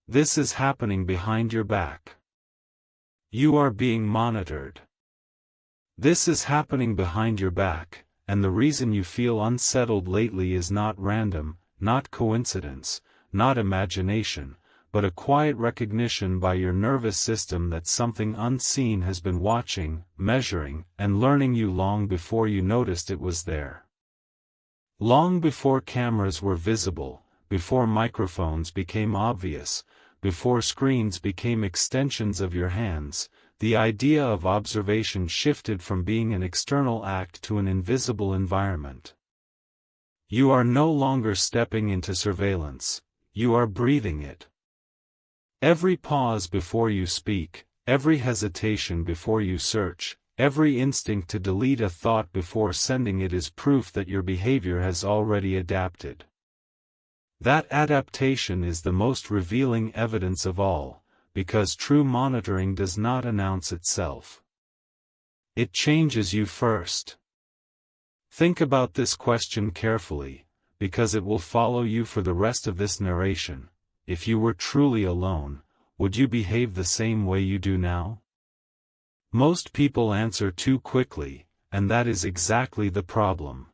This is happening behind your back. You are being monitored. This is happening behind your back, and the reason you feel unsettled lately is not random, not coincidence, not imagination, but a quiet recognition by your nervous system that something unseen has been watching, measuring, and learning you long before you noticed it was there. Long before cameras were visible, before microphones became obvious, before screens became extensions of your hands, the idea of observation shifted from being an external act to an invisible environment. You are no longer stepping into surveillance, you are breathing it. Every pause before you speak, every hesitation before you search, every instinct to delete a thought before sending it is proof that your behavior has already adapted. That adaptation is the most revealing evidence of all, because true monitoring does not announce itself. It changes you first. Think about this question carefully, because it will follow you for the rest of this narration. If you were truly alone, would you behave the same way you do now? Most people answer too quickly, and that is exactly the problem.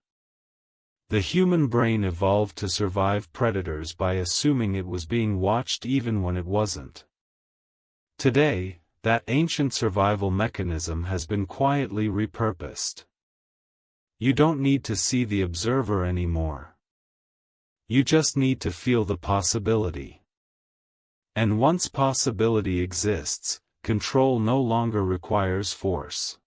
The human brain evolved to survive predators by assuming it was being watched even when it wasn't. Today, that ancient survival mechanism has been quietly repurposed. You don't need to see the observer anymore. You just need to feel the possibility. And once possibility exists, control no longer requires force.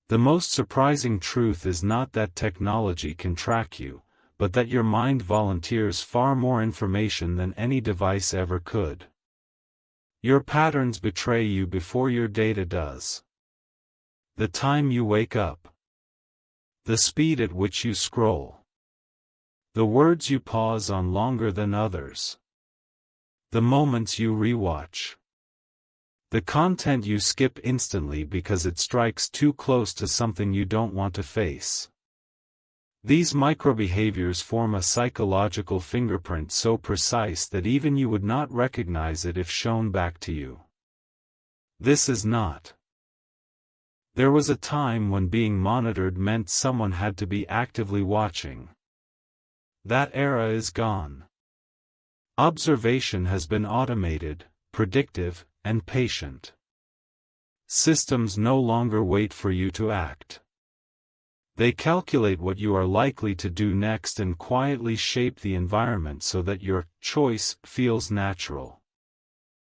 The most surprising truth is not that technology can track you, but that your mind volunteers far more information than any device ever could. Your patterns betray you before your data does. The time you wake up. The speed at which you scroll. The words you pause on longer than others. The moments you rewatch. The content you skip instantly because it strikes too close to something you don't want to face. These microbehaviors form a psychological fingerprint so precise that even you would not recognize it if shown back to you. This is not. There was a time when being monitored meant someone had to be actively watching. That era is gone. Observation has been automated, predictive, and patient. Systems no longer wait for you to act. They calculate what you are likely to do next and quietly shape the environment so that your choice feels natural.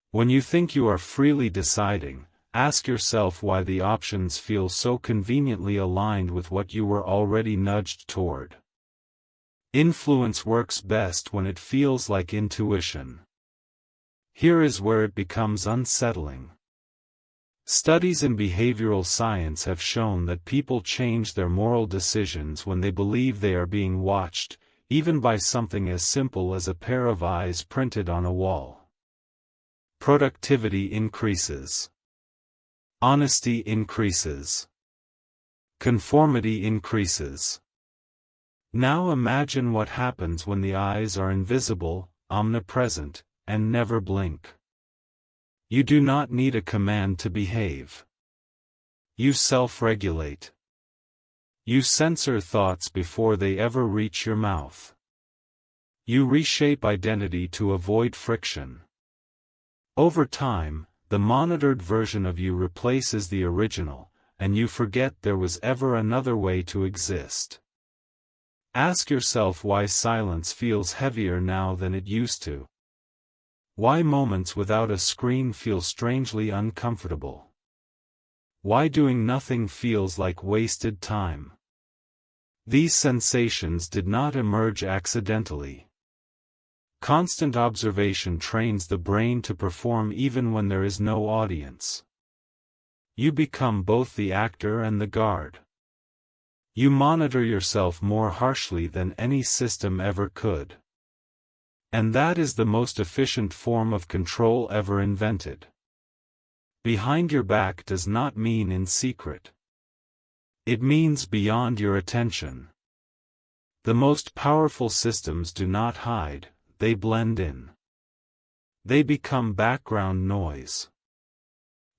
When you think you are freely deciding, ask yourself why the options feel so conveniently aligned with what you were already nudged toward. Influence works best when it feels like intuition. Here is where it becomes unsettling. Studies in behavioral science have shown that people change their moral decisions when they believe they are being watched, even by something as simple as a pair of eyes printed on a wall. Productivity increases. Honesty increases. Conformity increases. Now imagine what happens when the eyes are invisible, omnipresent, and never blink. You do not need a command to behave. You self-regulate. You censor thoughts before they ever reach your mouth. You reshape identity to avoid friction. Over time, the monitored version of you replaces the original, and you forget there was ever another way to exist. Ask yourself why silence feels heavier now than it used to. Why moments without a screen feel strangely uncomfortable. Why doing nothing feels like wasted time. These sensations did not emerge accidentally. Constant observation trains the brain to perform even when there is no audience. You become both the actor and the guard. You monitor yourself more harshly than any system ever could. And that is the most efficient form of control ever invented. Behind your back does not mean in secret. It means beyond your attention. The most powerful systems do not hide, they blend in. They become background noise.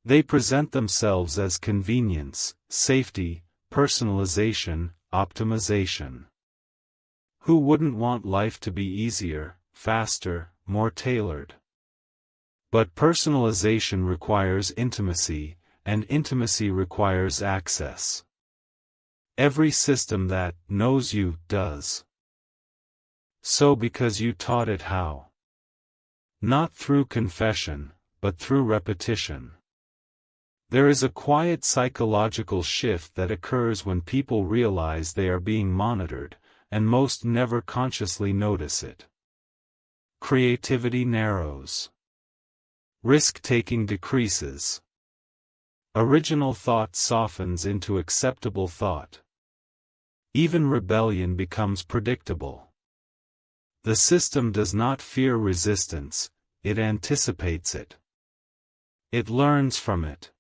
They present themselves as convenience, safety, personalization, optimization. Who wouldn't want life to be easier, faster, more tailored? But personalization requires intimacy, and intimacy requires access. Every system that knows you does so because you taught it how. Not through confession, but through repetition. There is a quiet psychological shift that occurs when people realize they are being monitored, and most never consciously notice it. Creativity narrows. Risk-taking decreases. Original thought softens into acceptable thought. Even rebellion becomes predictable. The system does not fear resistance, it anticipates it. It learns from it.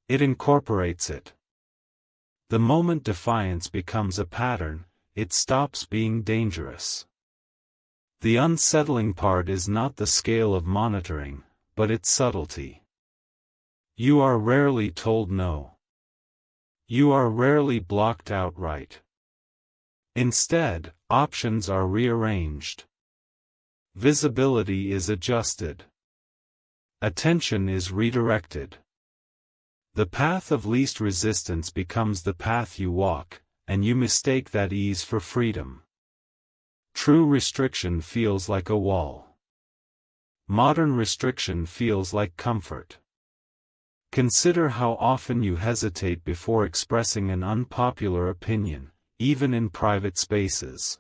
It incorporates it. The moment defiance becomes a pattern, it stops being dangerous. The unsettling part is not the scale of monitoring, but its subtlety. You are rarely told no. You are rarely blocked outright. Instead, options are rearranged. Visibility is adjusted. Attention is redirected. The path of least resistance becomes the path you walk, and you mistake that ease for freedom. True restriction feels like a wall. Modern restriction feels like comfort. Consider how often you hesitate before expressing an unpopular opinion, even in private spaces.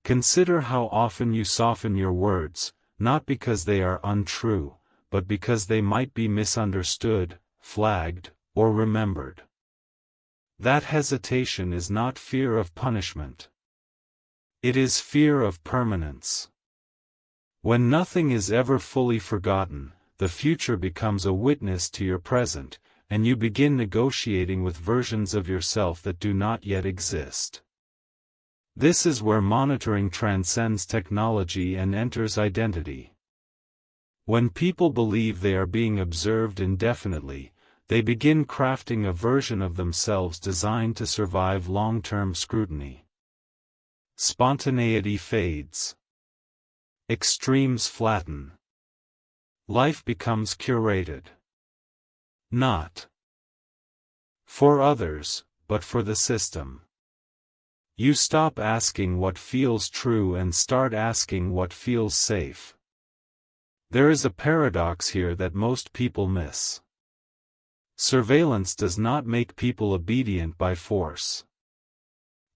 Consider how often you soften your words, not because they are untrue, but because they might be misunderstood, flagged, or remembered. That hesitation is not fear of punishment. It is fear of permanence. When nothing is ever fully forgotten, the future becomes a witness to your present, and you begin negotiating with versions of yourself that do not yet exist. This is where monitoring transcends technology and enters identity. When people believe they are being observed indefinitely, they begin crafting a version of themselves designed to survive long-term scrutiny. Spontaneity fades. Extremes flatten. Life becomes curated. Not for others, but for the system. You stop asking what feels true and start asking what feels safe. There is a paradox here that most people miss. Surveillance does not make people obedient by force.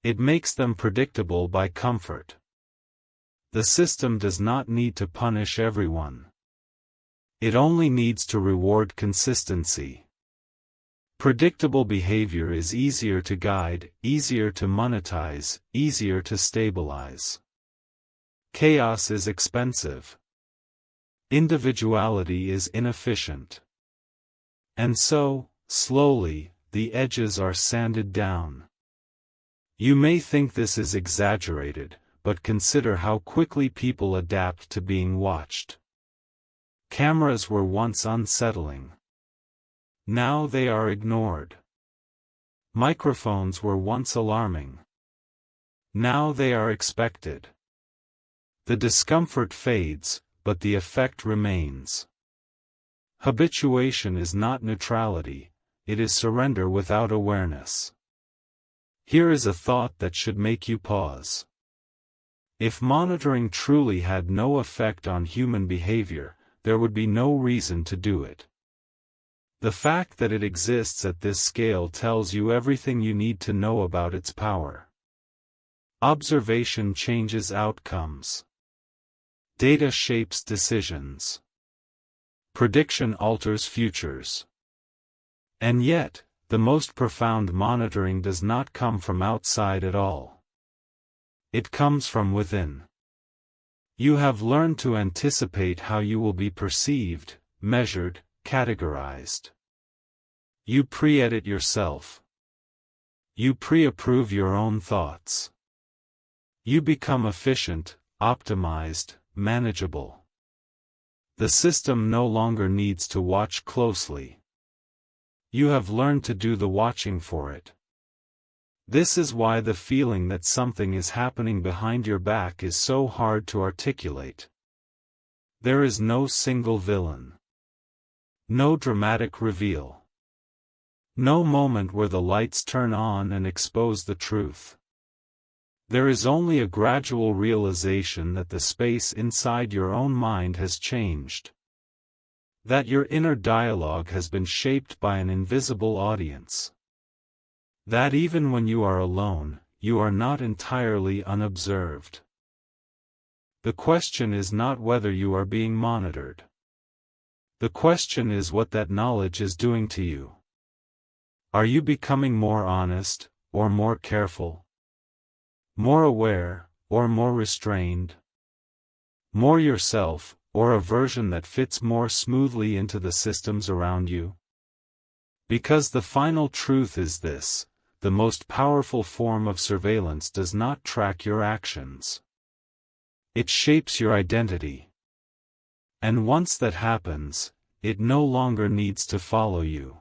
It makes them predictable by comfort. The system does not need to punish everyone. It only needs to reward consistency. Predictable behavior is easier to guide, easier to monetize, easier to stabilize. Chaos is expensive. Individuality is inefficient. And so, slowly, the edges are sanded down. You may think this is exaggerated, but consider how quickly people adapt to being watched. Cameras were once unsettling. Now they are ignored. Microphones were once alarming. Now they are expected. The discomfort fades, but the effect remains. Habituation is not neutrality, it is surrender without awareness. Here is a thought that should make you pause. If monitoring truly had no effect on human behavior, there would be no reason to do it. The fact that it exists at this scale tells you everything you need to know about its power. Observation changes outcomes. Data shapes decisions. Prediction alters futures. And yet, the most profound monitoring does not come from outside at all. It comes from within. You have learned to anticipate how you will be perceived, measured, categorized. You pre-edit yourself. You pre-approve your own thoughts. You become efficient, optimized, manageable. The system no longer needs to watch closely. You have learned to do the watching for it. This is why the feeling that something is happening behind your back is so hard to articulate. There is no single villain. No dramatic reveal. No moment where the lights turn on and expose the truth. There is only a gradual realization that the space inside your own mind has changed. That your inner dialogue has been shaped by an invisible audience. That even when you are alone, you are not entirely unobserved. The question is not whether you are being monitored. The question is what that knowledge is doing to you. Are you becoming more honest, or more careful? More aware, or more restrained? More yourself, or a version that fits more smoothly into the systems around you? Because the final truth is this: the most powerful form of surveillance does not track your actions. It shapes your identity. And once that happens, it no longer needs to follow you.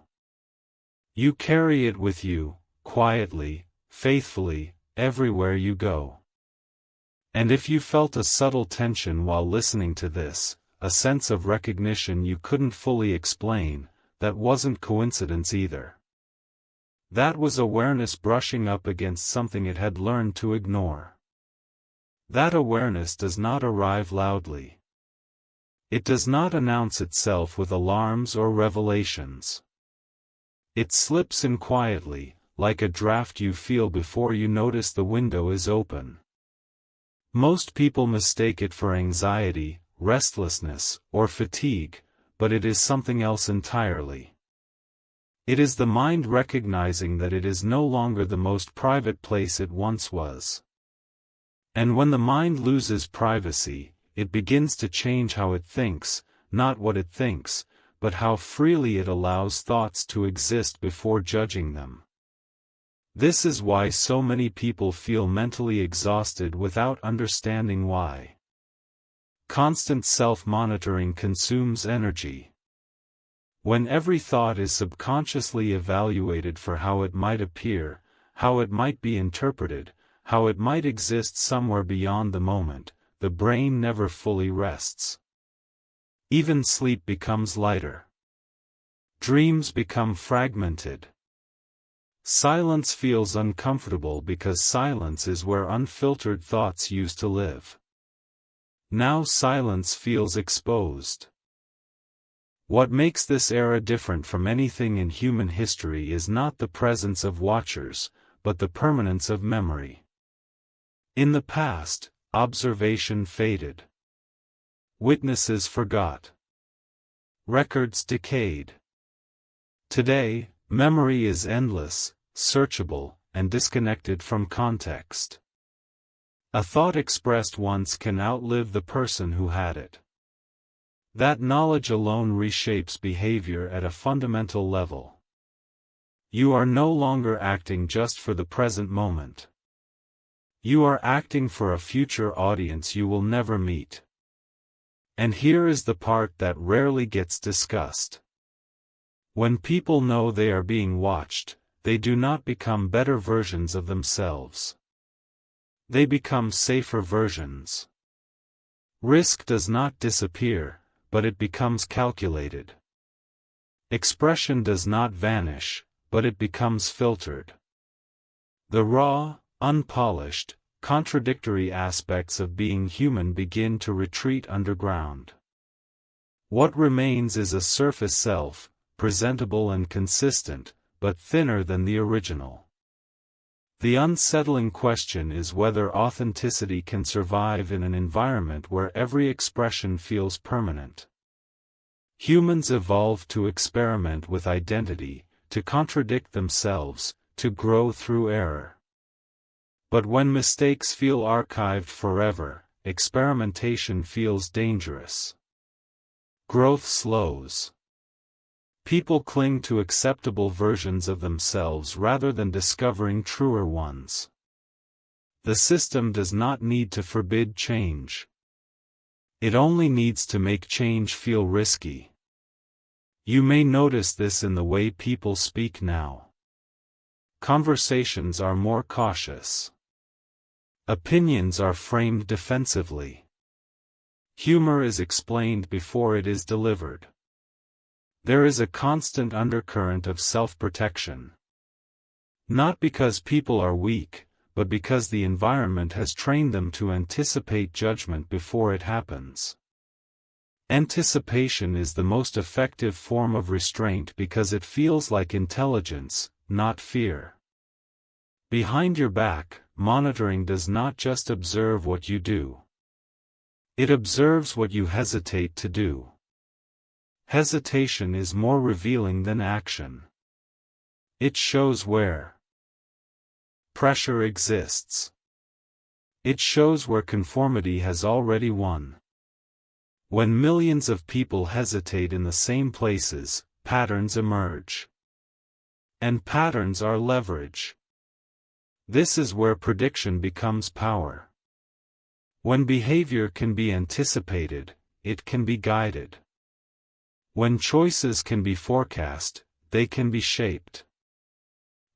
You carry it with you, quietly, faithfully, everywhere you go. And if you felt a subtle tension while listening to this, a sense of recognition you couldn't fully explain, that wasn't coincidence either. That was awareness brushing up against something it had learned to ignore. That awareness does not arrive loudly. It does not announce itself with alarms or revelations. It slips in quietly, like a draft you feel before you notice the window is open. Most people mistake it for anxiety, restlessness, or fatigue, but it is something else entirely. It is the mind recognizing that it is no longer the most private place it once was. And when the mind loses privacy, it begins to change how it thinks, not what it thinks, but how freely it allows thoughts to exist before judging them. This is why so many people feel mentally exhausted without understanding why. Constant self-monitoring consumes energy. When every thought is subconsciously evaluated for how it might appear, how it might be interpreted, how it might exist somewhere beyond the moment, the brain never fully rests. Even sleep becomes lighter. Dreams become fragmented. Silence feels uncomfortable because silence is where unfiltered thoughts used to live. Now silence feels exposed. What makes this era different from anything in human history is not the presence of watchers, but the permanence of memory. In the past, observation faded. Witnesses forgot. Records decayed. Today, memory is endless, searchable, and disconnected from context. A thought expressed once can outlive the person who had it. That knowledge alone reshapes behavior at a fundamental level. You are no longer acting just for the present moment. You are acting for a future audience you will never meet. And here is the part that rarely gets discussed. When people know they are being watched, they do not become better versions of themselves. They become safer versions. Risk does not disappear, but it becomes calculated. Expression does not vanish, but it becomes filtered. The raw, unpolished, contradictory aspects of being human begin to retreat underground. What remains is a surface self, presentable and consistent, but thinner than the original. The unsettling question is whether authenticity can survive in an environment where every expression feels permanent. Humans evolved to experiment with identity, to contradict themselves, to grow through error. But when mistakes feel archived forever, experimentation feels dangerous. Growth slows. People cling to acceptable versions of themselves rather than discovering truer ones. The system does not need to forbid change. It only needs to make change feel risky. You may notice this in the way people speak now. Conversations are more cautious. Opinions are framed defensively. Humor is explained before it is delivered. There is a constant undercurrent of self-protection. Not because people are weak, but because the environment has trained them to anticipate judgment before it happens. Anticipation is the most effective form of restraint because it feels like intelligence, not fear. Behind your back, monitoring does not just observe what you do. It observes what you hesitate to do. Hesitation is more revealing than action. It shows where pressure exists. It shows where conformity has already won. When millions of people hesitate in the same places, patterns emerge. And patterns are leverage. This is where prediction becomes power. When behavior can be anticipated, it can be guided. When choices can be forecast, they can be shaped.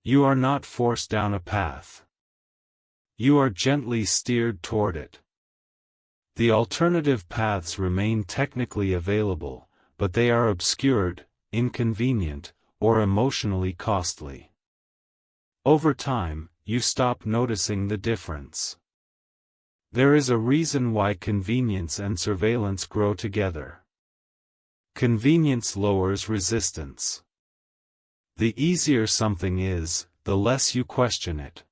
You are not forced down a path. You are gently steered toward it. The alternative paths remain technically available, but they are obscured, inconvenient, or emotionally costly. Over time, you stop noticing the difference. There is a reason why convenience and surveillance grow together. Convenience lowers resistance. The easier something is, the less you question it.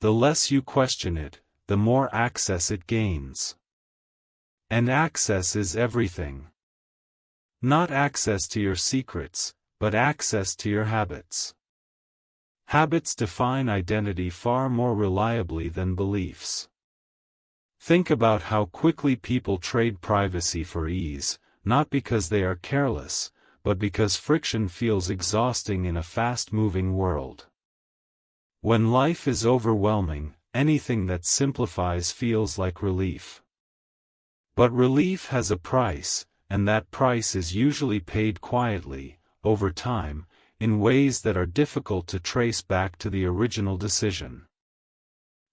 The less you question it, the more access it gains. And access is everything. Not access to your secrets, but access to your habits. Habits define identity far more reliably than beliefs. Think about how quickly people trade privacy for ease, not because they are careless, but because friction feels exhausting in a fast-moving world. When life is overwhelming, anything that simplifies feels like relief. But relief has a price, and that price is usually paid quietly, over time, in ways that are difficult to trace back to the original decision.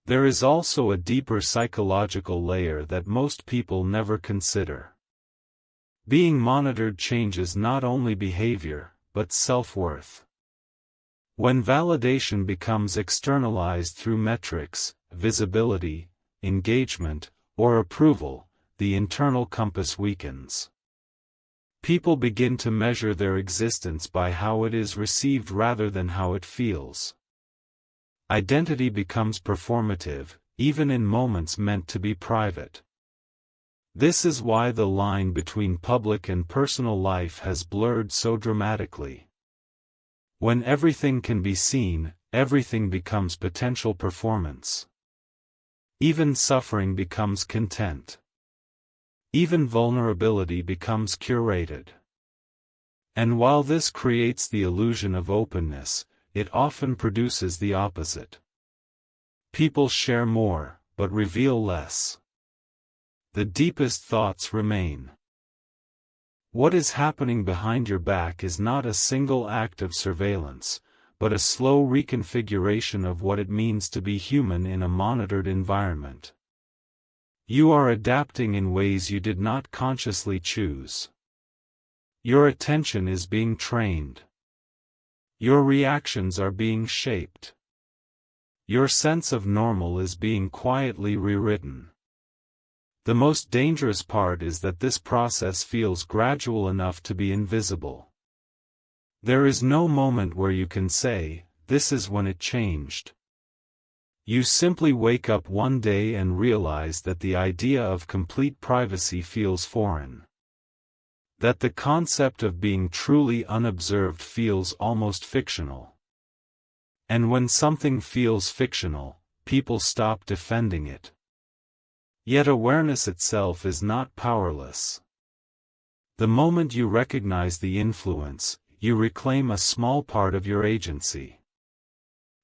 There is also a deeper psychological layer that most people never consider. Being monitored changes not only behavior, but self-worth. When validation becomes externalized through metrics, visibility, engagement, or approval, the internal compass weakens. People begin to measure their existence by how it is received rather than how it feels. Identity becomes performative, even in moments meant to be private. This is why the line between public and personal life has blurred so dramatically. When everything can be seen, everything becomes potential performance. Even suffering becomes content. Even vulnerability becomes curated. And while this creates the illusion of openness, it often produces the opposite. People share more, but reveal less. The deepest thoughts remain. What is happening behind your back is not a single act of surveillance, but a slow reconfiguration of what it means to be human in a monitored environment. You are adapting in ways you did not consciously choose. Your attention is being trained. Your reactions are being shaped. Your sense of normal is being quietly rewritten. The most dangerous part is that this process feels gradual enough to be invisible. There is no moment where you can say, "This is when it changed." You simply wake up one day and realize that the idea of complete privacy feels foreign. That the concept of being truly unobserved feels almost fictional. And when something feels fictional, people stop defending it. Yet awareness itself is not powerless. The moment you recognize the influence, you reclaim a small part of your agency.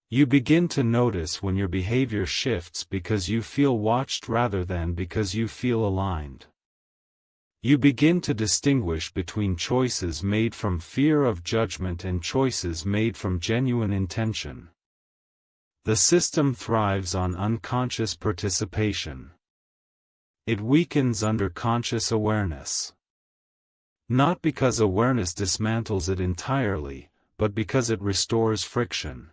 You begin to notice when your behavior shifts because you feel watched rather than because you feel aligned. You begin to distinguish between choices made from fear of judgment and choices made from genuine intention. The system thrives on unconscious participation. It weakens under conscious awareness. Not because awareness dismantles it entirely, but because it restores friction.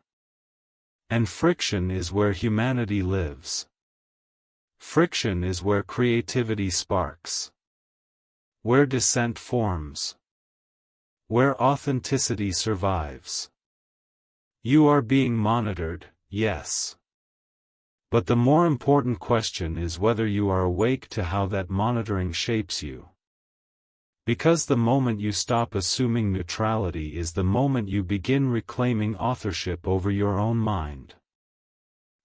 And friction is where humanity lives. Friction is where creativity sparks. Where dissent forms. Where authenticity survives. You are being monitored, yes. But the more important question is whether you are awake to how that monitoring shapes you. Because the moment you stop assuming neutrality is the moment you begin reclaiming authorship over your own mind.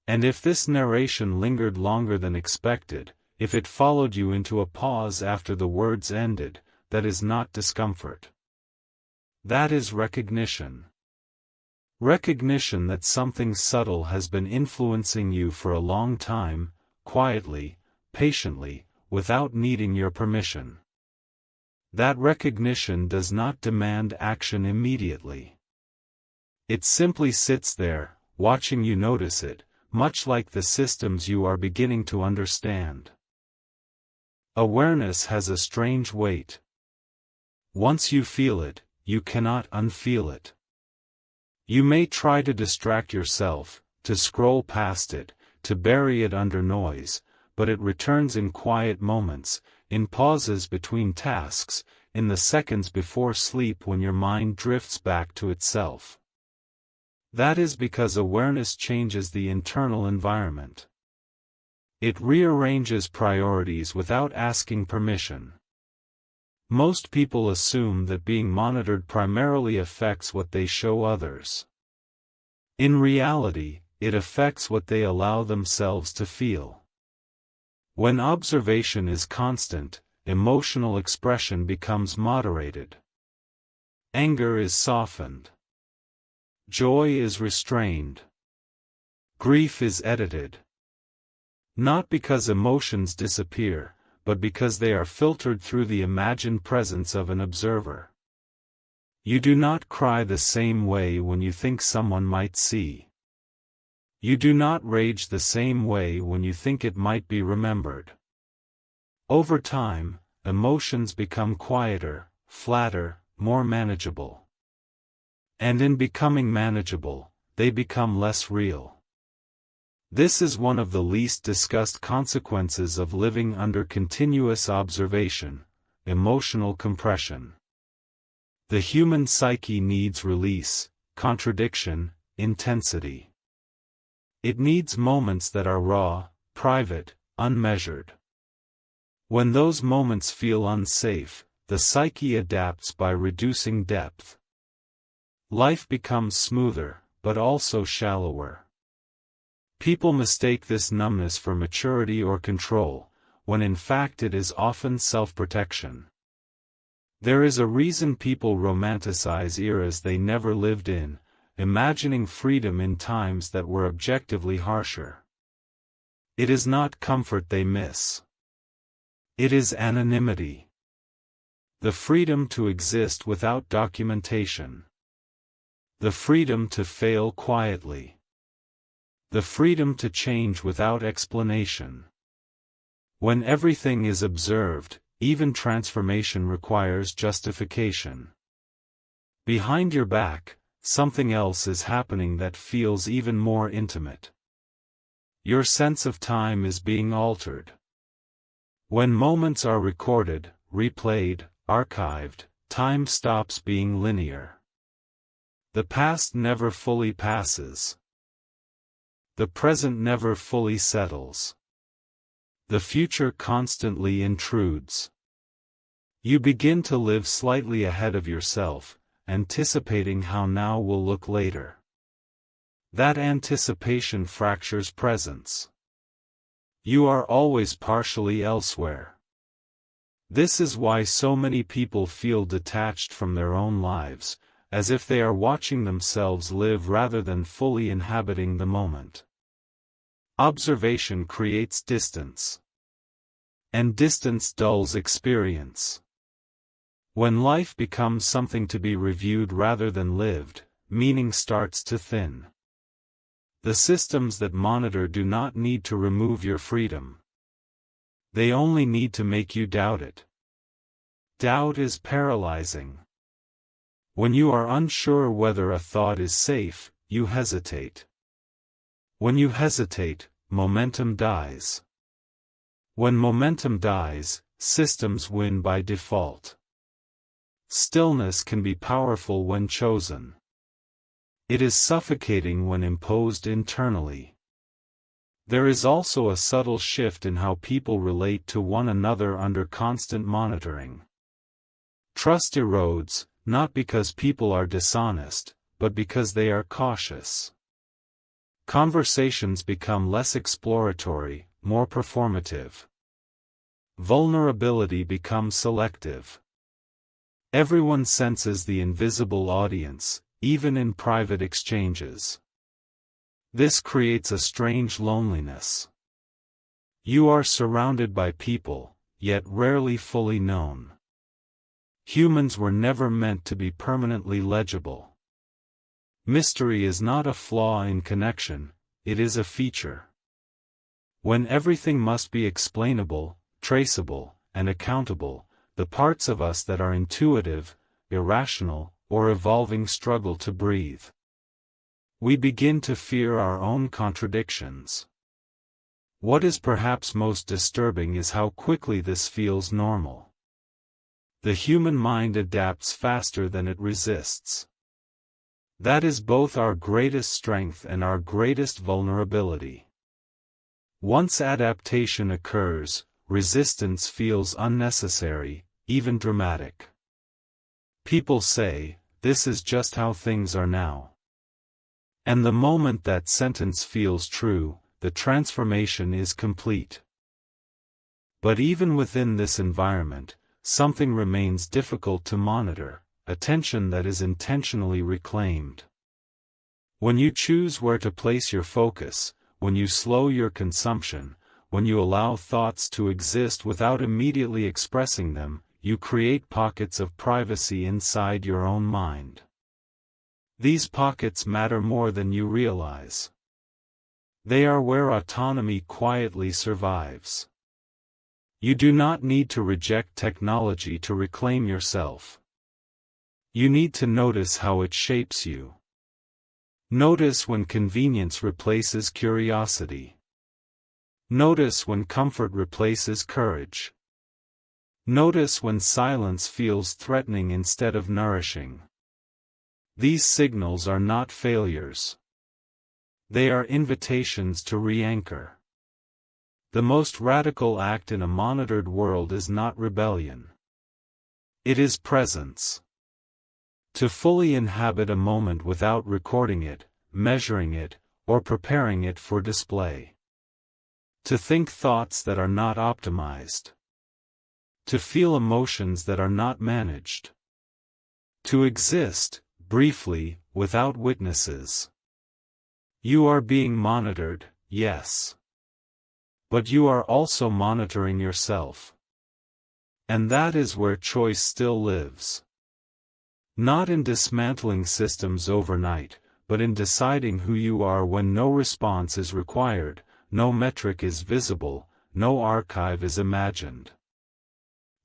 And if this narration lingered longer than expected, if it followed you into a pause after the words ended, that is not discomfort. That is recognition. Recognition that something subtle has been influencing you for a long time, quietly, patiently, without needing your permission. That recognition does not demand action immediately. It simply sits there, watching you notice it, much like the systems you are beginning to understand. Awareness has a strange weight. Once you feel it, you cannot unfeel it. You may try to distract yourself, to scroll past it, to bury it under noise, but it returns in quiet moments, in pauses between tasks, in the seconds before sleep when your mind drifts back to itself. That is because awareness changes the internal environment. It rearranges priorities without asking permission. Most people assume that being monitored primarily affects what they show others. In reality, it affects what they allow themselves to feel. When observation is constant, emotional expression becomes moderated. Anger is softened. Joy is restrained. Grief is edited. Not because emotions disappear, but because they are filtered through the imagined presence of an observer. You do not cry the same way when you think someone might see. You do not rage the same way when you think it might be remembered. Over time, emotions become quieter, flatter, more manageable. And in becoming manageable, they become less real. This is one of the least discussed consequences of living under continuous observation: emotional compression. The human psyche needs release, contradiction, intensity. It needs moments that are raw, private, unmeasured. When those moments feel unsafe, the psyche adapts by reducing depth. Life becomes smoother, but also shallower. People mistake this numbness for maturity or control, when in fact it is often self-protection. There is a reason people romanticize eras they never lived in, imagining freedom in times that were objectively harsher. It is not comfort they miss. It is anonymity. The freedom to exist without documentation. The freedom to fail quietly. The freedom to change without explanation. When everything is observed, even transformation requires justification. Behind your back, something else is happening that feels even more intimate. Your sense of time is being altered. When moments are recorded, replayed, archived, time stops being linear. The past never fully passes. The present never fully settles. The future constantly intrudes. You begin to live slightly ahead of yourself, anticipating how now will look later. That anticipation fractures presence. You are always partially elsewhere. This is why so many people feel detached from their own lives, as if they are watching themselves live rather than fully inhabiting the moment. Observation creates distance. And distance dulls experience. When life becomes something to be reviewed rather than lived, meaning starts to thin. The systems that monitor do not need to remove your freedom. They only need to make you doubt it. Doubt is paralyzing. When you are unsure whether a thought is safe, you hesitate. When you hesitate, momentum dies. When momentum dies, systems win by default. Stillness can be powerful when chosen. It is suffocating when imposed internally. There is also a subtle shift in how people relate to one another under constant monitoring. Trust erodes, not because people are dishonest, but because they are cautious. Conversations become less exploratory, more performative. Vulnerability becomes selective. Everyone senses the invisible audience, even in private exchanges. This creates a strange loneliness. You are surrounded by people, yet rarely fully known. Humans were never meant to be permanently legible. Mystery is not a flaw in connection, it is a feature. When everything must be explainable, traceable, and accountable, the parts of us that are intuitive, irrational, or evolving struggle to breathe. We begin to fear our own contradictions. What is perhaps most disturbing is how quickly this feels normal. The human mind adapts faster than it resists. That is both our greatest strength and our greatest vulnerability. Once adaptation occurs, resistance feels unnecessary, even dramatic. People say, "This is just how things are now." And the moment that sentence feels true, the transformation is complete. But even within this environment, something remains difficult to monitor, attention that is intentionally reclaimed. When you choose where to place your focus, when you slow your consumption, when you allow thoughts to exist without immediately expressing them, you create pockets of privacy inside your own mind. These pockets matter more than you realize. They are where autonomy quietly survives. You do not need to reject technology to reclaim yourself. You need to notice how it shapes you. Notice when convenience replaces curiosity. Notice when comfort replaces courage. Notice when silence feels threatening instead of nourishing. These signals are not failures. They are invitations to re-anchor. The most radical act in a monitored world is not rebellion. It is presence. To fully inhabit a moment without recording it, measuring it, or preparing it for display. To think thoughts that are not optimized. To feel emotions that are not managed. To exist, briefly, without witnesses. You are being monitored, yes. But you are also monitoring yourself. And that is where choice still lives. Not in dismantling systems overnight, but in deciding who you are when no response is required, no metric is visible, no archive is imagined.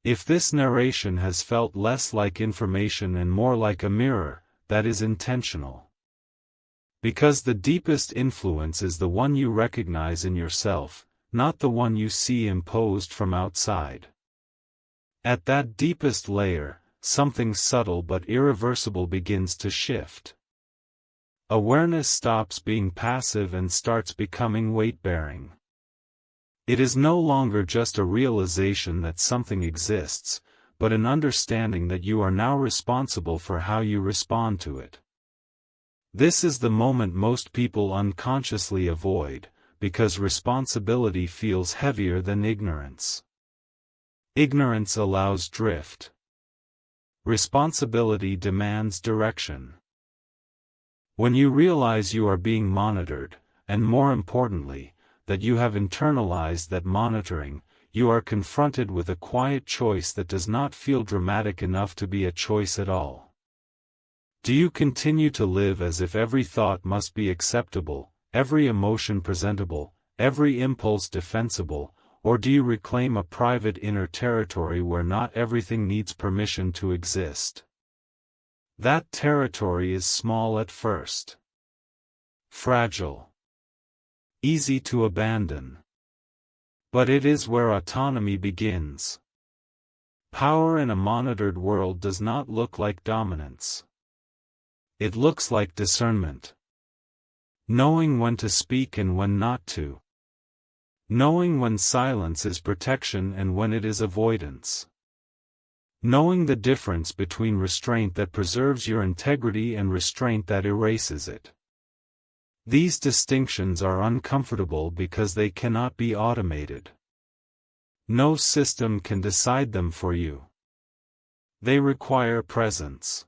If this narration has felt less like information and more like a mirror, that is intentional. Because the deepest influence is the one you recognize in yourself, not the one you see imposed from outside. At that deepest layer, something subtle but irreversible begins to shift. Awareness stops being passive and starts becoming weight-bearing. It is no longer just a realization that something exists, but an understanding that you are now responsible for how you respond to it. This is the moment most people unconsciously avoid, because responsibility feels heavier than ignorance. Ignorance allows drift. Responsibility demands direction. When you realize you are being monitored, and more importantly, that you have internalized that monitoring, you are confronted with a quiet choice that does not feel dramatic enough to be a choice at all. Do you continue to live as if every thought must be acceptable, every emotion presentable, every impulse defensible, or do you reclaim a private inner territory where not everything needs permission to exist? That territory is small at first, fragile, easy to abandon. But it is where autonomy begins. Power in a monitored world does not look like dominance. It looks like discernment. Knowing when to speak and when not to. Knowing when silence is protection and when it is avoidance. Knowing the difference between restraint that preserves your integrity and restraint that erases it. These distinctions are uncomfortable because they cannot be automated. No system can decide them for you. They require presence.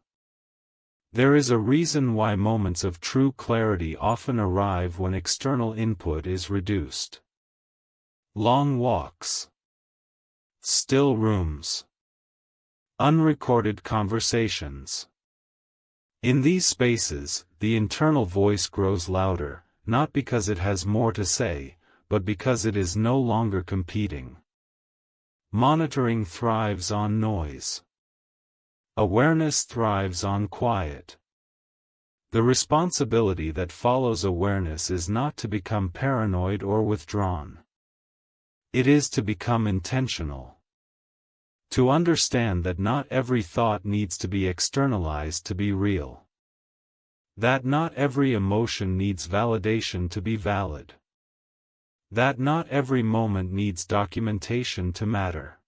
There is a reason why moments of true clarity often arrive when external input is reduced. Long walks. Still rooms. Unrecorded conversations. In these spaces, the internal voice grows louder, not because it has more to say, but because it is no longer competing. Monitoring thrives on noise. Awareness thrives on quiet. The responsibility that follows awareness is not to become paranoid or withdrawn. It is to become intentional. To understand that not every thought needs to be externalized to be real. That not every emotion needs validation to be valid. That not every moment needs documentation to matter.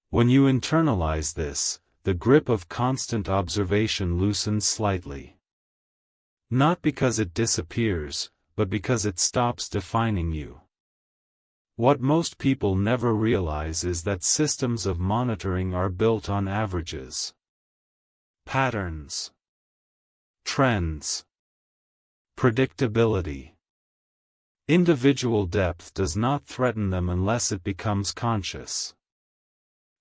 When you internalize this, the grip of constant observation loosens slightly. Not because it disappears, but because it stops defining you. What most people never realize is that systems of monitoring are built on averages. Patterns. Trends. Predictability. Individual depth does not threaten them unless it becomes conscious.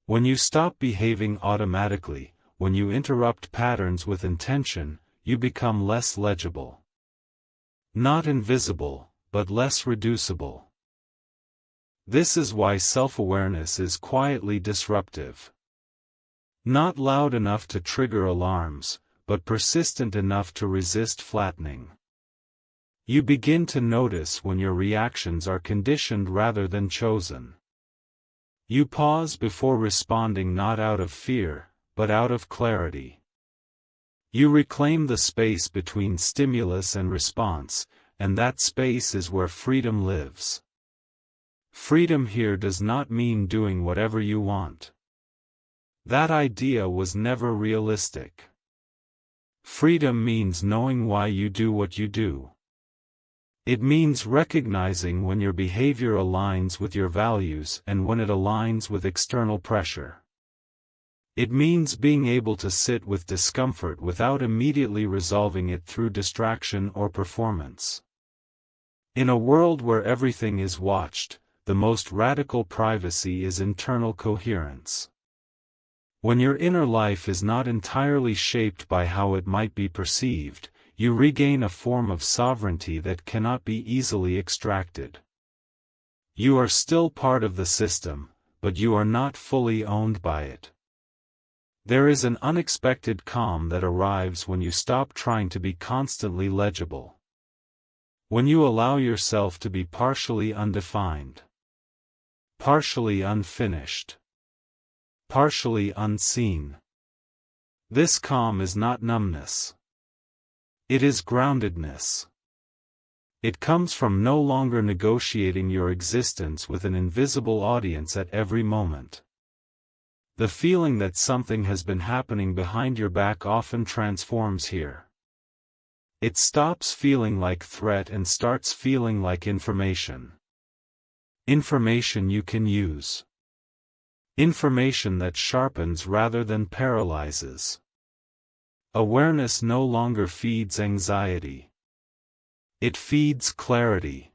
When you stop behaving automatically, when you interrupt patterns with intention, you become less legible. Not invisible, but less reducible. This is why self-awareness is quietly disruptive. Not loud enough to trigger alarms, but persistent enough to resist flattening. You begin to notice when your reactions are conditioned rather than chosen. You pause before responding not out of fear, but out of clarity. You reclaim the space between stimulus and response, and that space is where freedom lives. Freedom here does not mean doing whatever you want. That idea was never realistic. Freedom means knowing why you do what you do. It means recognizing when your behavior aligns with your values and when it aligns with external pressure. It means being able to sit with discomfort without immediately resolving it through distraction or performance. In a world where everything is watched, the most radical privacy is internal coherence. When your inner life is not entirely shaped by how it might be perceived, you regain a form of sovereignty that cannot be easily extracted. You are still part of the system, but you are not fully owned by it. There is an unexpected calm that arrives when you stop trying to be constantly legible. When you allow yourself to be partially undefined, partially unfinished, partially unseen. This calm is not numbness. It is groundedness. It comes from no longer negotiating your existence with an invisible audience at every moment. The feeling that something has been happening behind your back often transforms here. It stops feeling like threat and starts feeling like information. Information you can use. Information that sharpens rather than paralyzes. Awareness no longer feeds anxiety. It feeds clarity.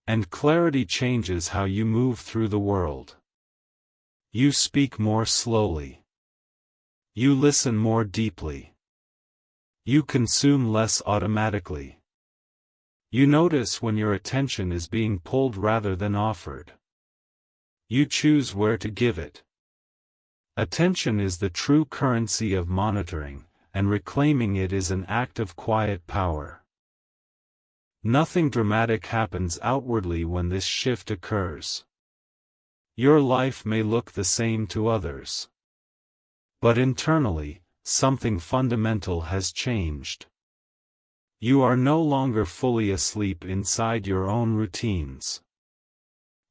And clarity changes how you move through the world. You speak more slowly. You listen more deeply. You consume less automatically. You notice when your attention is being pulled rather than offered. You choose where to give it. Attention is the true currency of monitoring, and reclaiming it is an act of quiet power. Nothing dramatic happens outwardly when this shift occurs. Your life may look the same to others. But internally, something fundamental has changed. You are no longer fully asleep inside your own routines.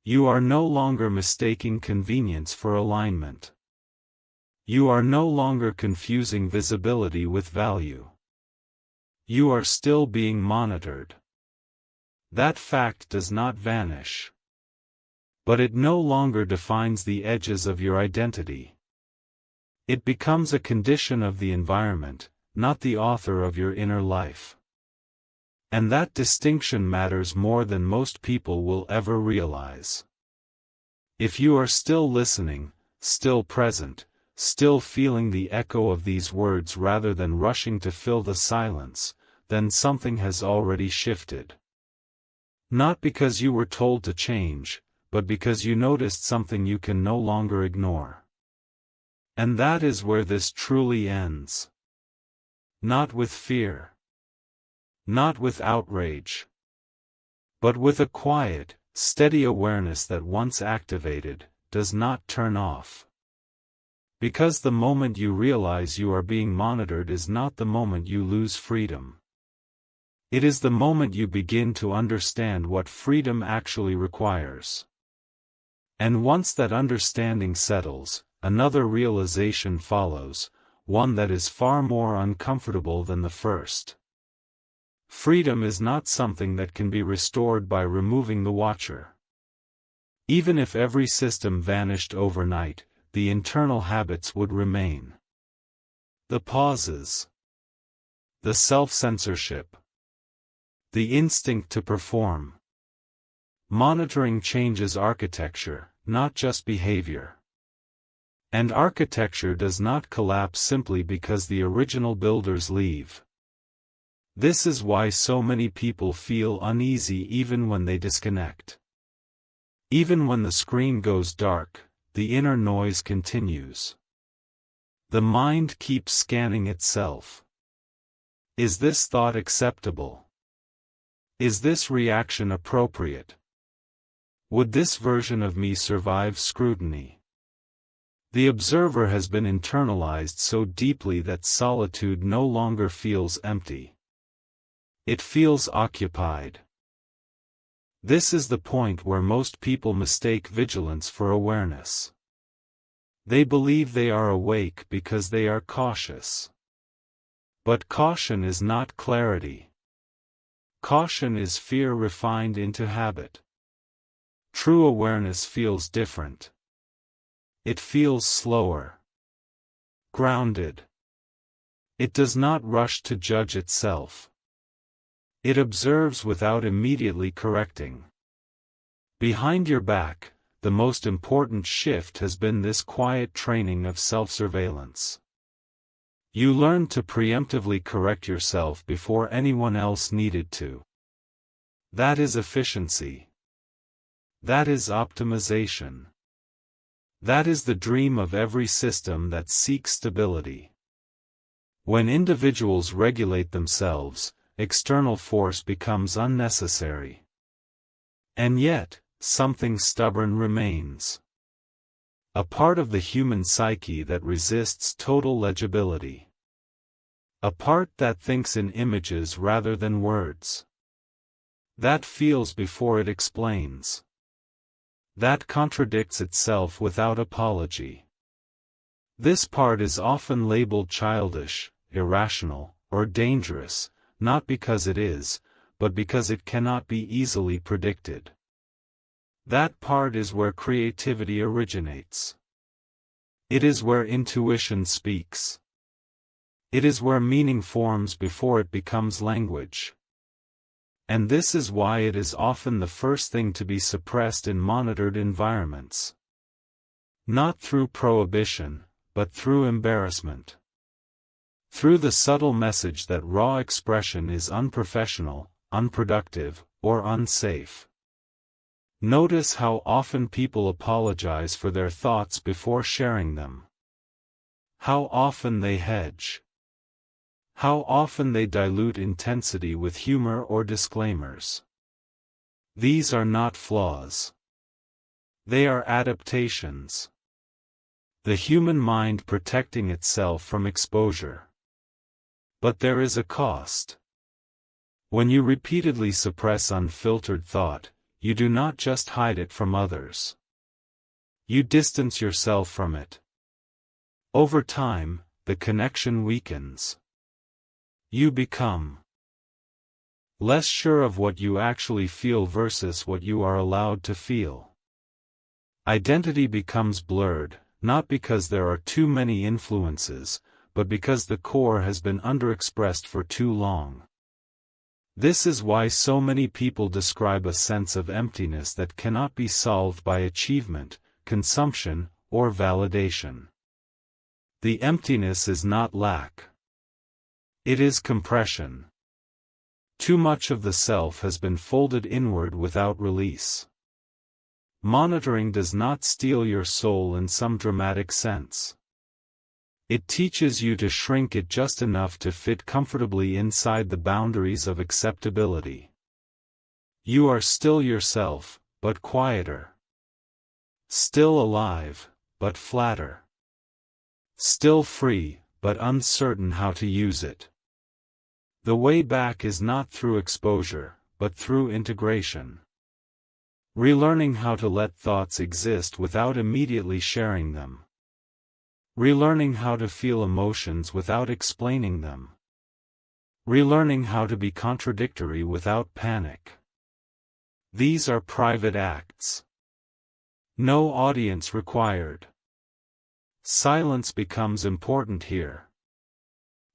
You are no longer mistaking convenience for alignment. You are no longer confusing visibility with value. You are still being monitored. That fact does not vanish. But it no longer defines the edges of your identity. It becomes a condition of the environment, not the author of your inner life. And that distinction matters more than most people will ever realize. If you are still listening, still present, still feeling the echo of these words rather than rushing to fill the silence, then something has already shifted. Not because you were told to change, but because you noticed something you can no longer ignore. And that is where this truly ends. Not with fear. Not with outrage. But with a quiet, steady awareness that once activated, does not turn off. Because the moment you realize you are being monitored is not the moment you lose freedom. It is the moment you begin to understand what freedom actually requires. And once that understanding settles, another realization follows, one that is far more uncomfortable than the first. Freedom is not something that can be restored by removing the watcher. Even if every system vanished overnight, the internal habits would remain. The pauses. The self-censorship. The instinct to perform. Monitoring changes architecture, not just behavior. And architecture does not collapse simply because the original builders leave. This is why so many people feel uneasy even when they disconnect. Even when the screen goes dark, the inner noise continues. The mind keeps scanning itself. Is this thought acceptable? Is this reaction appropriate? Would this version of me survive scrutiny? The observer has been internalized so deeply that solitude no longer feels empty. It feels occupied. This is the point where most people mistake vigilance for awareness. They believe they are awake because they are cautious. But caution is not clarity. Caution is fear refined into habit. True awareness feels different. It feels slower. Grounded. It does not rush to judge itself. It observes without immediately correcting. Behind your back, the most important shift has been this quiet training of self-surveillance. You learn to preemptively correct yourself before anyone else needed to. That is efficiency. That is optimization. That is the dream of every system that seeks stability. When individuals regulate themselves, external force becomes unnecessary. And yet, something stubborn remains. A part of the human psyche that resists total legibility. A part that thinks in images rather than words. That feels before it explains. That contradicts itself without apology. This part is often labeled childish, irrational, or dangerous, not because it is, but because it cannot be easily predicted. That part is where creativity originates. It is where intuition speaks. It is where meaning forms before it becomes language. And this is why it is often the first thing to be suppressed in monitored environments. Not through prohibition, but through embarrassment. Through the subtle message that raw expression is unprofessional, unproductive, or unsafe. Notice how often people apologize for their thoughts before sharing them. How often they hedge. How often they dilute intensity with humor or disclaimers. These are not flaws. They are adaptations. The human mind protecting itself from exposure. But there is a cost. When you repeatedly suppress unfiltered thought, you do not just hide it from others. You distance yourself from it. Over time, the connection weakens. You become less sure of what you actually feel versus what you are allowed to feel. Identity becomes blurred, not because there are too many influences, but because the core has been underexpressed for too long. This is why so many people describe a sense of emptiness that cannot be solved by achievement, consumption, or validation. The emptiness is not lack. It is compression. Too much of the self has been folded inward without release. Monitoring does not steal your soul in some dramatic sense. It teaches you to shrink it just enough to fit comfortably inside the boundaries of acceptability. You are still yourself, but quieter. Still alive, but flatter. Still free, but uncertain how to use it. The way back is not through exposure, but through integration. Relearning how to let thoughts exist without immediately sharing them. Relearning how to feel emotions without explaining them. Relearning how to be contradictory without panic. These are private acts. No audience required. Silence becomes important here.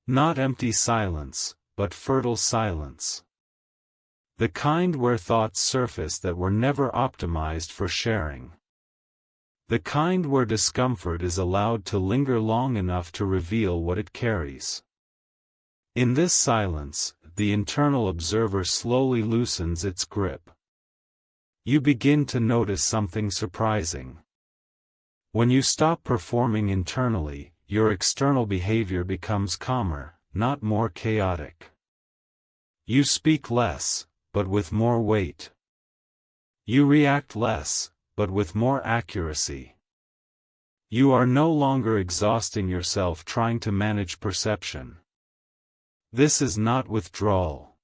Not empty silence, but fertile silence. The kind where thoughts surface that were never optimized for sharing. The kind where discomfort is allowed to linger long enough to reveal what it carries. In this silence, the internal observer slowly loosens its grip. You begin to notice something surprising. When you stop performing internally, your external behavior becomes calmer, not more chaotic. You speak less, but with more weight. You react less, but with more accuracy. You are no longer exhausting yourself trying to manage perception. This is not withdrawal.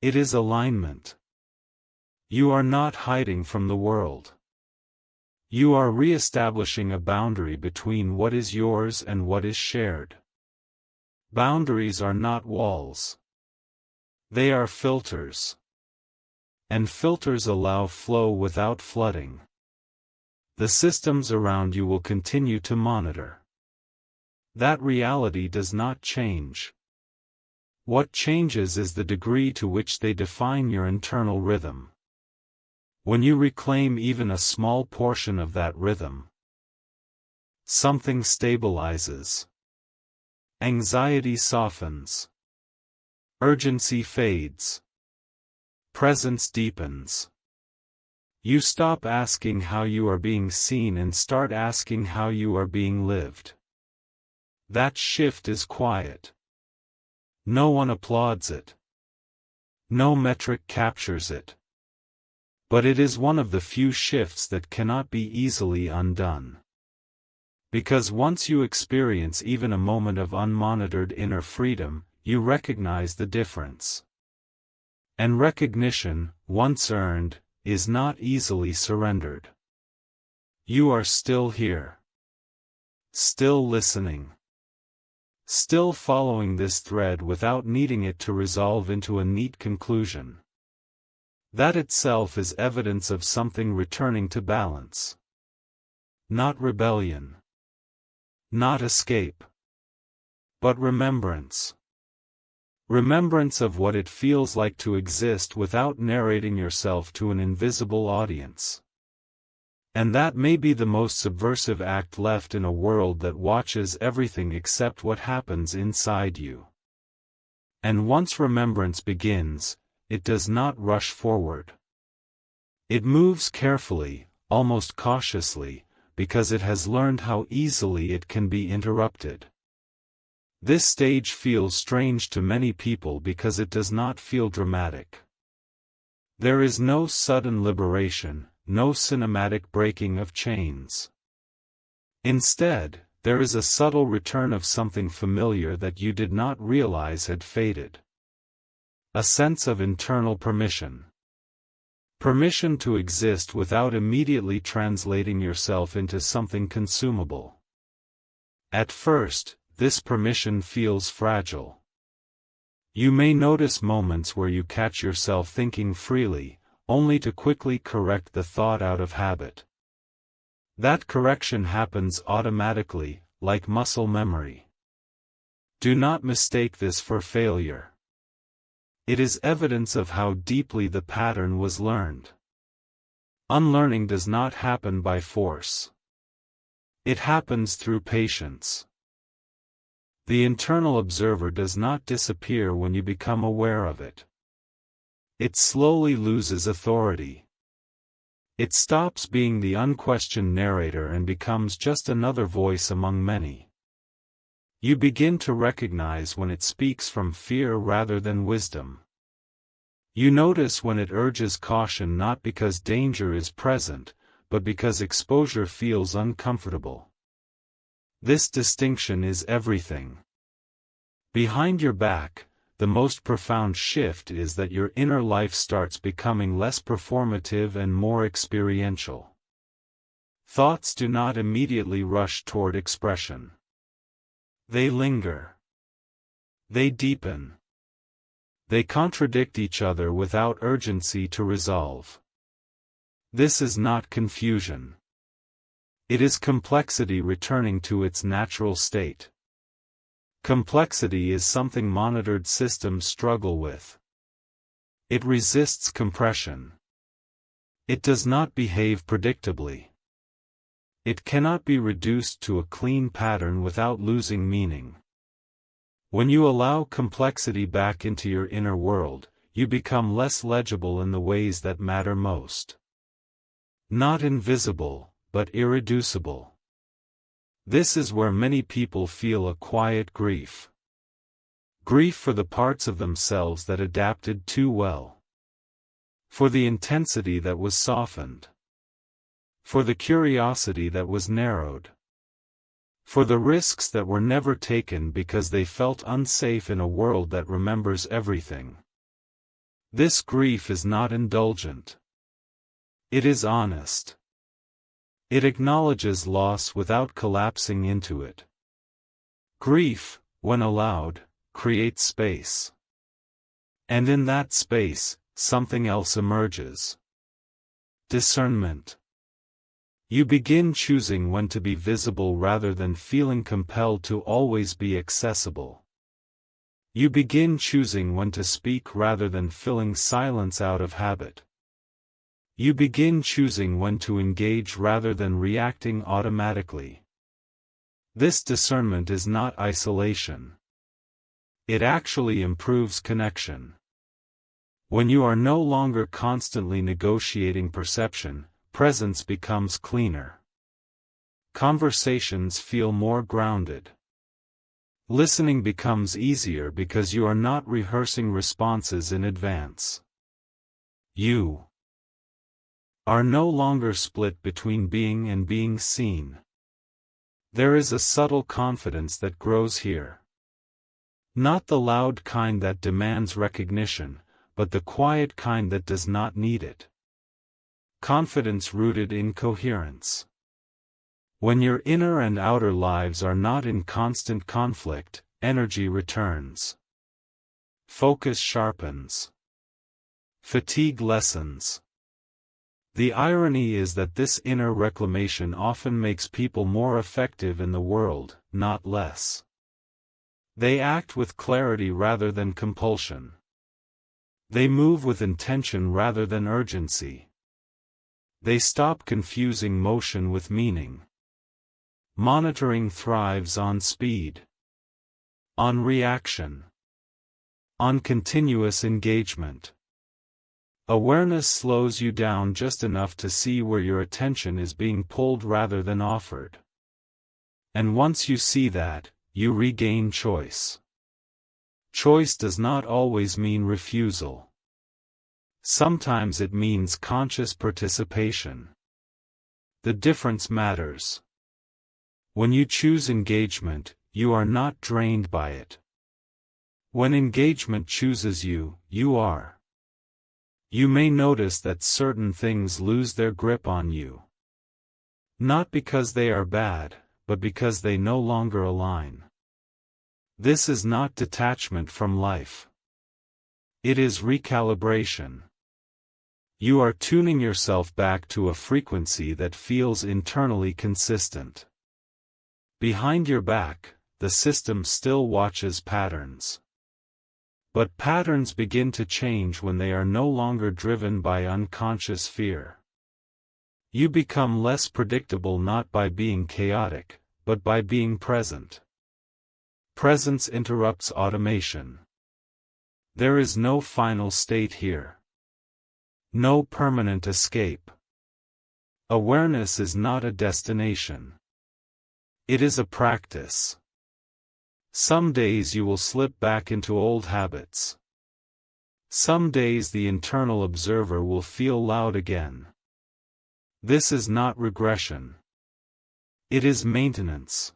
It is alignment. You are not hiding from the world. You are re-establishing a boundary between what is yours and what is shared. Boundaries are not walls. They are filters. And filters allow flow without flooding. The systems around you will continue to monitor. That reality does not change. What changes is the degree to which they define your internal rhythm. When you reclaim even a small portion of that rhythm, something stabilizes. Anxiety softens. Urgency fades. Presence deepens. You stop asking how you are being seen and start asking how you are being lived. That shift is quiet. No one applauds it. No metric captures it. But it is one of the few shifts that cannot be easily undone. Because once you experience even a moment of unmonitored inner freedom, you recognize the difference. And recognition, once earned, is not easily surrendered. You are still here. Still listening. Still following this thread without needing it to resolve into a neat conclusion. That itself is evidence of something returning to balance. Not rebellion. Not escape. But remembrance. Remembrance of what it feels like to exist without narrating yourself to an invisible audience. And that may be the most subversive act left in a world that watches everything except what happens inside you. And once remembrance begins, it does not rush forward. It moves carefully, almost cautiously, because it has learned how easily it can be interrupted. This stage feels strange to many people because it does not feel dramatic. There is no sudden liberation, no cinematic breaking of chains. Instead, there is a subtle return of something familiar that you did not realize had faded. A sense of internal permission. Permission to exist without immediately translating yourself into something consumable. At first, this permission feels fragile. You may notice moments where you catch yourself thinking freely, only to quickly correct the thought out of habit. That correction happens automatically, like muscle memory. Do not mistake this for failure. It is evidence of how deeply the pattern was learned. Unlearning does not happen by force. It happens through patience. The internal observer does not disappear when you become aware of it. It slowly loses authority. It stops being the unquestioned narrator and becomes just another voice among many. You begin to recognize when it speaks from fear rather than wisdom. You notice when it urges caution not because danger is present, but because exposure feels uncomfortable. This distinction is everything. Behind your back, the most profound shift is that your inner life starts becoming less performative and more experiential. Thoughts do not immediately rush toward expression. They linger. They deepen. They contradict each other without urgency to resolve. This is not confusion. It is complexity returning to its natural state. Complexity is something monitored systems struggle with. It resists compression. It does not behave predictably. It cannot be reduced to a clean pattern without losing meaning. When you allow complexity back into your inner world, you become less legible in the ways that matter most. Not invisible, but irreducible. This is where many people feel a quiet grief. Grief for the parts of themselves that adapted too well. For the intensity that was softened. For the curiosity that was narrowed. For the risks that were never taken because they felt unsafe in a world that remembers everything. This grief is not indulgent. It is honest. It acknowledges loss without collapsing into it. Grief, when allowed, creates space. And in that space, something else emerges. Discernment. You begin choosing when to be visible rather than feeling compelled to always be accessible. You begin choosing when to speak rather than filling silence out of habit. You begin choosing when to engage rather than reacting automatically. This discernment is not isolation. It actually improves connection. When you are no longer constantly negotiating perception, presence becomes cleaner. Conversations feel more grounded. Listening becomes easier because you are not rehearsing responses in advance. You are no longer split between being and being seen. There is a subtle confidence that grows here. Not the loud kind that demands recognition, but the quiet kind that does not need it. Confidence rooted in coherence. When your inner and outer lives are not in constant conflict, energy returns. Focus sharpens. Fatigue lessens. The irony is that this inner reclamation often makes people more effective in the world, not less. They act with clarity rather than compulsion. They move with intention rather than urgency. They stop confusing motion with meaning. Monitoring thrives on speed, on reaction, on continuous engagement. Awareness slows you down just enough to see where your attention is being pulled rather than offered. And once you see that, you regain choice. Choice does not always mean refusal. Sometimes it means conscious participation. The difference matters. When you choose engagement, you are not drained by it. When engagement chooses you, you are. You may notice that certain things lose their grip on you. Not because they are bad, but because they no longer align. This is not detachment from life. It is recalibration. You are tuning yourself back to a frequency that feels internally consistent. Behind your back, the system still watches patterns. But patterns begin to change when they are no longer driven by unconscious fear. You become less predictable not by being chaotic, but by being present. Presence interrupts automation. There is no final state here. No permanent escape. Awareness is not a destination. It is a practice. Some days you will slip back into old habits. Some days the internal observer will feel loud again. This is not regression. It is maintenance.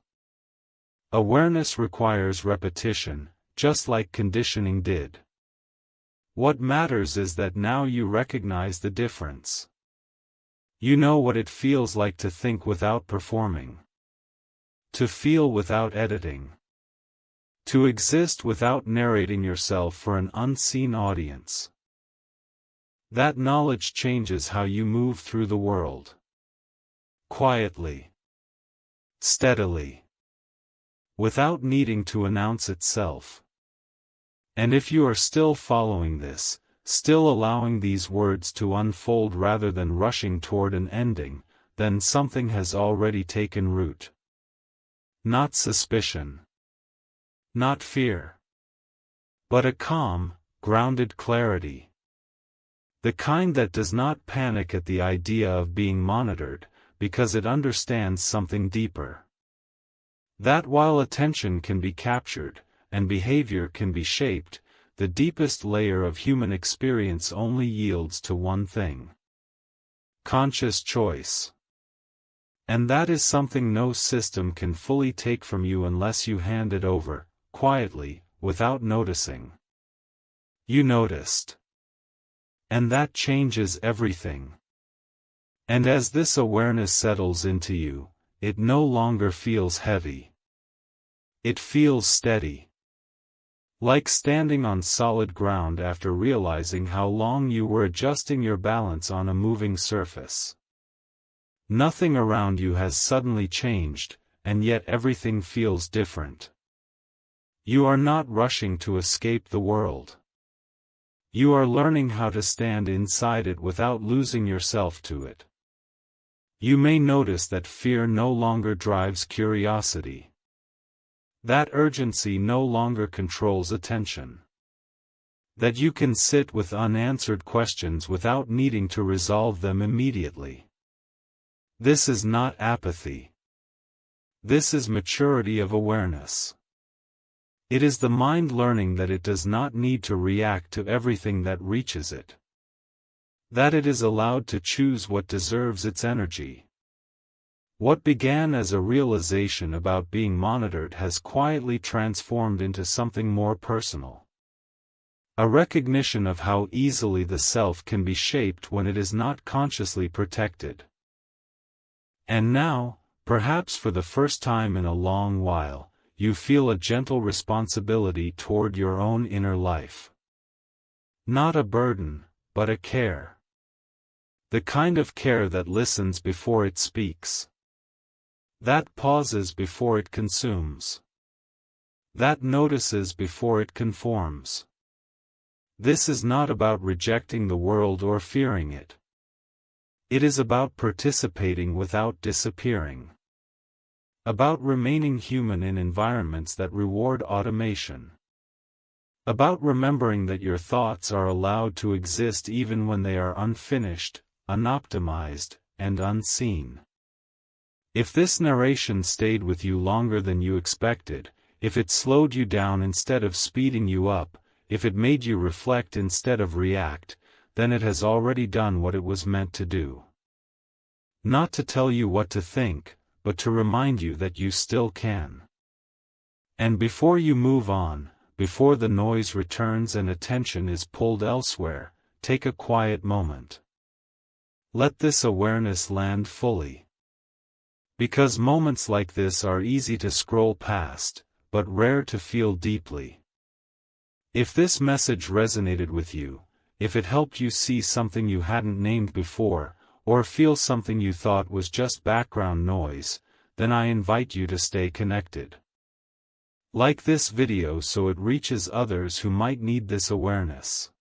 Awareness requires repetition, just like conditioning did. What matters is that now you recognize the difference. You know what it feels like to think without performing. To feel without editing. To exist without narrating yourself for an unseen audience. That knowledge changes how you move through the world. Quietly. Steadily. Without needing to announce itself. And if you are still following this, still allowing these words to unfold rather than rushing toward an ending, then something has already taken root. Not suspicion. Not fear. But a calm, grounded clarity. The kind that does not panic at the idea of being monitored, because it understands something deeper. That while attention can be captured, and behavior can be shaped, the deepest layer of human experience only yields to one thing. Conscious choice. And that is something no system can fully take from you unless you hand it over, quietly, without noticing. You noticed. And that changes everything. And as this awareness settles into you, it no longer feels heavy. It feels steady. Like standing on solid ground after realizing how long you were adjusting your balance on a moving surface. Nothing around you has suddenly changed, and yet everything feels different. You are not rushing to escape the world. You are learning how to stand inside it without losing yourself to it. You may notice that fear no longer drives curiosity. That urgency no longer controls attention. That you can sit with unanswered questions without needing to resolve them immediately. This is not apathy. This is maturity of awareness. It is the mind learning that it does not need to react to everything that reaches it. That it is allowed to choose what deserves its energy. What began as a realization about being monitored has quietly transformed into something more personal. A recognition of how easily the self can be shaped when it is not consciously protected. And now, perhaps for the first time in a long while, you feel a gentle responsibility toward your own inner life. Not a burden, but a care. The kind of care that listens before it speaks. That pauses before it consumes. that notices before it conforms. This is not about rejecting the world or fearing it. It is about participating without disappearing. About remaining human in environments that reward automation. About remembering that your thoughts are allowed to exist even when they are unfinished, unoptimized, and unseen. If this narration stayed with you longer than you expected, if it slowed you down instead of speeding you up, if it made you reflect instead of react, then it has already done what it was meant to do. Not to tell you what to think, but to remind you that you still can. And before you move on, before the noise returns and attention is pulled elsewhere, take a quiet moment. Let this awareness land fully. Because moments like this are easy to scroll past, but rare to feel deeply. If this message resonated with you, if it helped you see something you hadn't named before, or feel something you thought was just background noise, then I invite you to stay connected. Like this video so it reaches others who might need this awareness.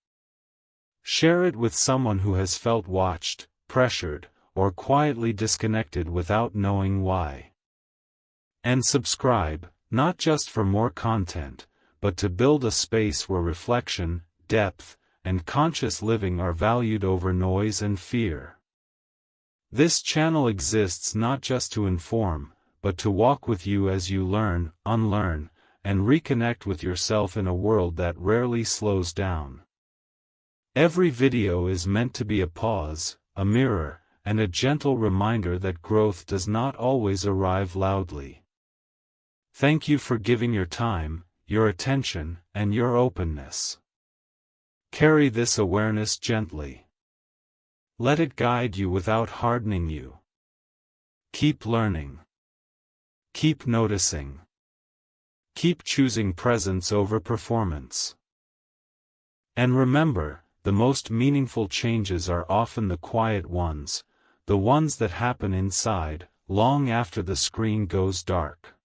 Share it with someone who has felt watched, pressured, or quietly disconnected without knowing why. And subscribe, not just for more content, but to build a space where reflection, depth, and conscious living are valued over noise and fear. This channel exists not just to inform, but to walk with you as you learn, unlearn, and reconnect with yourself in a world that rarely slows down. Every video is meant to be a pause, a mirror, and a gentle reminder that growth does not always arrive loudly. Thank you for giving your time, your attention, and your openness. Carry this awareness gently. Let it guide you without hardening you. Keep learning. Keep noticing. Keep choosing presence over performance. And remember, the most meaningful changes are often the quiet ones, the ones that happen inside, long after the screen goes dark.